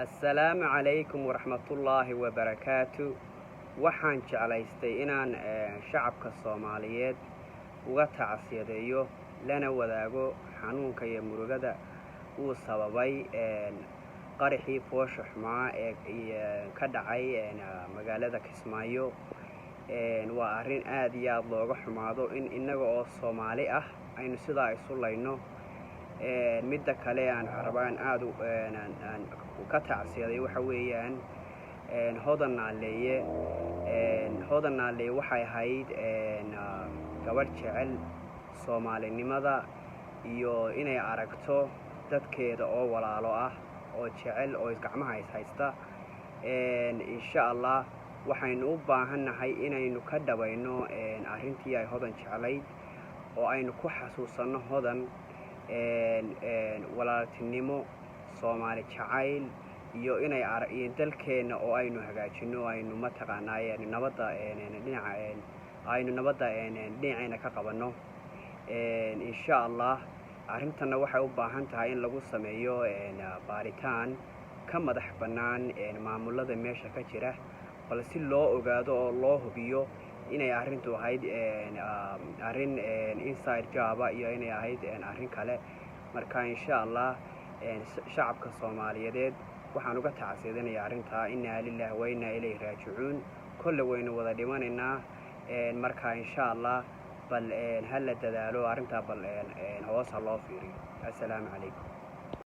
السلام عليكم ورحمة الله وبركاته. waxaan jeclaystay inaan shacabka Soomaaliyeed uga tacsiyadeeyo lana wadaago xanuunka iyo murugada uu sababay qaraxii foosha xumaa ee ka dhacay magaalada Kismaayo. waa arrin aad iyo aad looga xumaado in inaga oo Soomaali ah aynu sidaa isu layno. midda kale aan rabaan aad u ka tacsiyaday waxa weeyaan hodan naaleeye waxay ahayd gabadh jecel Soomaalinimada iyo inay aragto dadkeeda oo walaalo ah oo jecel oo gacmaha haysta. insha Allah waxaynu u baahanahay inaynu ka dhabayno arrintii ay hodan jeclayd oo aynu ku xasuusano hodan walaaltinimo Soomaali jacayl iyo inay dalkeena oo aynu hagaajino aynu mataqaanaa nabadda dhinaceena ka qabano. insha Allah arrintana waxay u baahan tahay in lagu sameeyo baaritaan ka madax bannaan maamulada meesha ka jira bal si loo ogaado oo loo hubiyo inay arrintu ahayd arrin inside job iyo inay ahayd arrin kale. marka insha Allah shacabka Soomaaliyeed waxaan uga tacsiyadanayaa arrinta inna lillahi wa inna ilayhi raaji'uun. kulli waynu wada dhimanaynaa. marka insha Allah bal hal dadaalo arrinta bal hoos loo fiiriyo. assalaamu calaykum.